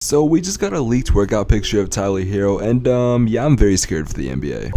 So we just got a leaked workout picture of Tyler Herro, and yeah, I'm very scared for the NBA.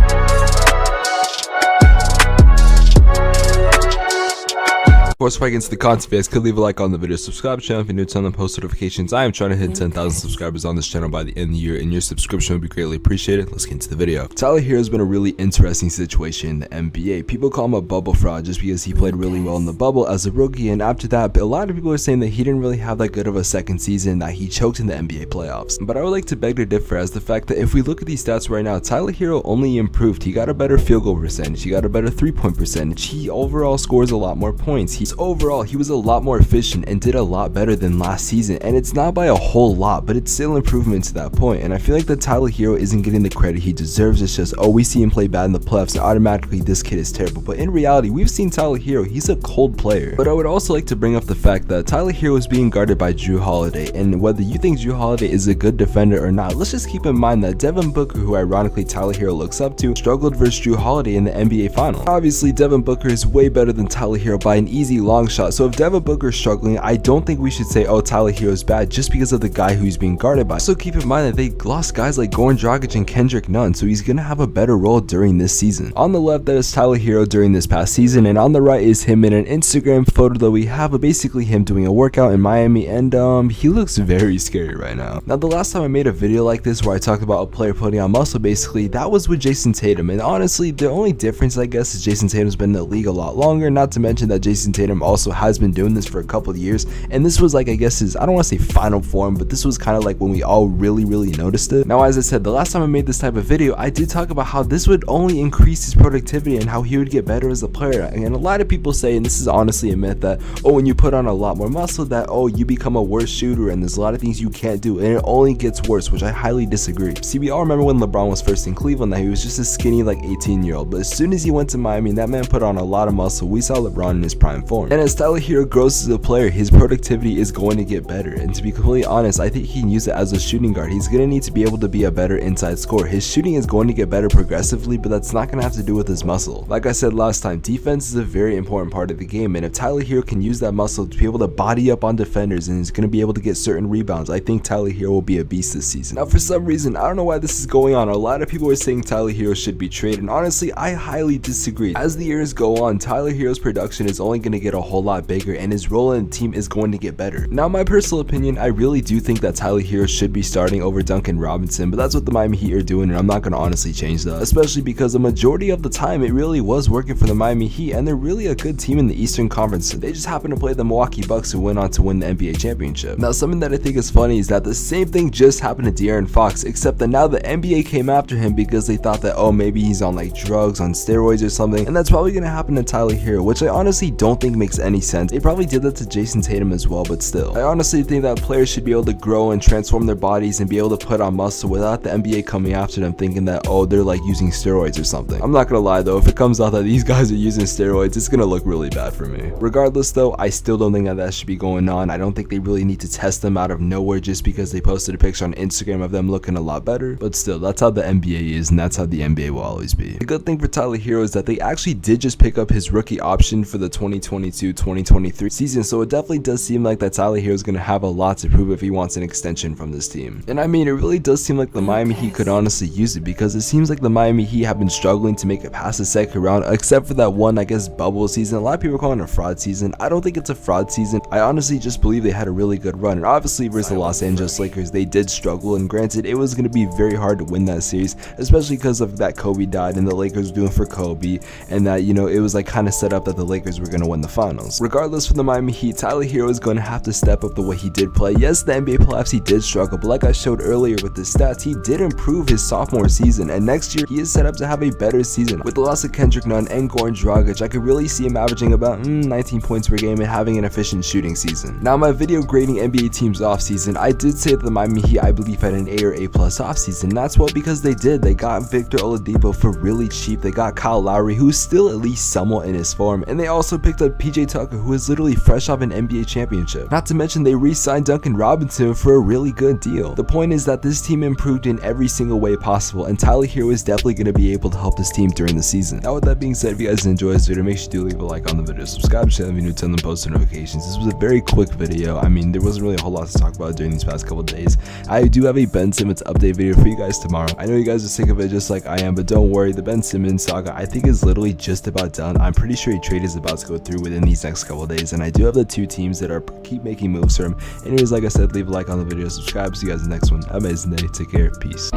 Of course, before I get into the content, guys, could leave a like on the video, subscribe to the channel if you're new, turn on post notifications. I am trying to hit 10,000 subscribers on this channel by the end of the year, and your subscription would be greatly appreciated. Let's get into the video. Tyler Herro has been a really interesting situation in the NBA. People call him a bubble fraud just because he played really well in the bubble as a rookie, and after that, a lot of people are saying that he didn't really have that good of a second season, that he choked in the NBA playoffs. But I would like to beg to differ, as the fact that if we look at these stats right now, Tyler Herro only improved. He got a better field goal percentage, he got a better 3-point percentage, he overall scores a lot more points. Overall, he was a lot more efficient and did a lot better than last season, and it's not by a whole lot, but it's still improvement to that point. And I feel like that Tyler Herro isn't getting the credit he deserves. It's just, oh, we see him play bad in the playoffs and automatically this kid is terrible. But in reality, we've seen Tyler Herro, he's a cold player. But I would also like to bring up the fact that Tyler Herro is being guarded by Jrue Holiday, and whether you think Jrue Holiday is a good defender or not, let's just keep in mind that Devin Booker, who ironically Tyler Herro looks up to, struggled versus Jrue Holiday in the NBA final. Obviously, Devin Booker is way better than Tyler Herro by an easy long shot. So if Devin Booker is struggling, I don't think we should say, oh, Tyler Herro is bad just because of the guy who he's being guarded by. So keep in mind that they lost guys like Goran Dragic and Kendrick Nunn, so he's gonna have a better role during this season. On the left, that is Tyler Herro during this past season, and on the right is him in an Instagram photo that we have of basically him doing a workout in Miami, and he looks very scary right now. Now, the last time I made a video like this where I talked about a player putting on muscle, basically, that was with Jason Tatum, and honestly, the only difference, I guess, is Jason Tatum's been in the league a lot longer, not to mention that Jason Tatum also has been doing this for a couple of years, and this was like, I guess, his, I don't want to say final form, but this was kind of like when we all really noticed it. Now, as I said, the last time I made this type of video, I did talk about how this would only increase his productivity and how he would get better as a player. And a lot of people say, and this is honestly a myth, that, oh, when you put on a lot more muscle, that, oh, you become a worse shooter and there's a lot of things you can't do, and it only gets worse, which I highly disagree. See, we all remember when LeBron was first in Cleveland that he was just a skinny, like, 18-year-old, but as soon as he went to Miami and that man put on a lot of muscle, we saw LeBron in his prime form. And as Tyler Herro grows as a player, his productivity is going to get better, and to be completely honest, I think he can use it as a shooting guard. He's going to need to be able to be a better inside scorer. His shooting is going to get better progressively, but that's not going to have to do with his muscle. Like I said last time, defense is a very important part of the game, and if Tyler Herro can use that muscle to be able to body up on defenders and is going to be able to get certain rebounds, I think Tyler Herro will be a beast this season. Now, for some reason, I don't know why this is going on, a lot of people are saying Tyler Herro should be traded, and honestly, I highly disagree. As the years go on, Tyler Herro's production is only going to get a whole lot bigger, and his role in the team is going to get better. Now, my personal opinion, I really do think that Tyler Herro should be starting over Duncan Robinson, but that's what the Miami Heat are doing, and I'm not going to honestly change that, especially because the majority of the time it really was working for the Miami Heat, and they're really a good team in the Eastern Conference. They just happen to play the Milwaukee Bucks, who went on to win the NBA championship. Now, something that I think is funny is that the same thing just happened to De'Aaron Fox, except that now the NBA came after him because they thought that, oh, maybe he's on like drugs, on steroids or something, and that's probably going to happen to Tyler Herro, which I honestly don't think makes any sense. They probably did that to Jason Tatum as well, but still, I honestly think that players should be able to grow and transform their bodies and be able to put on muscle without the NBA coming after them thinking that, oh, they're like using steroids or something. I'm not gonna lie though, if it comes out that these guys are using steroids, it's gonna look really bad for me. Regardless though, I still don't think that should be going on. I don't think they really need to test them out of nowhere just because they posted a picture on Instagram of them looking a lot better, but still, that's how the NBA is, and that's how the NBA will always be. The good thing for Tyler Herro is that they actually did just pick up his rookie option for the 2022-2023 season, so it definitely does seem like that Tyler Herro is going to have a lot to prove if he wants an extension from this team. And I mean, it really does seem like the Miami Heat could honestly use it, because it seems like the Miami Heat have been struggling to make it past the second round, except for that one, I guess, bubble season. A lot of people are calling it a fraud season. I don't think it's a fraud season. I honestly just believe they had a really good run, and obviously versus the Los Angeles Lakers, they did struggle, and granted, it was going to be very hard to win that series, especially because of that Kobe died and the Lakers were doing for Kobe, and that, you know, it was like kind of set up that the Lakers were going to win the finals. Regardless, for the Miami Heat, Tyler Herro is going to have to step up the way he did play. Yes, the NBA playoffs he did struggle, but like I showed earlier with the stats, he did improve his sophomore season, and next year he is set up to have a better season. With the loss of Kendrick Nunn and Goran Dragic, I could really see him averaging about 19 points per game and having an efficient shooting season. Now, my video grading NBA teams off season, I did say that the Miami Heat, I believe, had an A or A+ off season. That's what, because they did. They got Victor Oladipo for really cheap. They got Kyle Lowry, who's still at least somewhat in his form, and they also picked up PJ Tucker, who is literally fresh off an NBA championship. Not to mention they re-signed Duncan Robinson for a really good deal. The point is that this team improved in every single way possible, and Tyler Herro is definitely going to be able to help this team during the season. Now with that being said, if you guys enjoyed this video, make sure you leave a like on the video, subscribe to the channel if you're new, turn on post notifications. This was a very quick video. I mean, there wasn't really a whole lot to talk about during these past couple days. I do have a Ben Simmons update video for you guys tomorrow. I know you guys are sick of it just like I am, but don't worry, the Ben Simmons saga I think is literally just about done. I'm pretty sure a trade is about to go through within these next couple days, and I do have the two teams that are keep making moves for him. Anyways, like I said, leave a like on the video, subscribe. See you guys in the next one. Have an amazing day. Take care. Peace.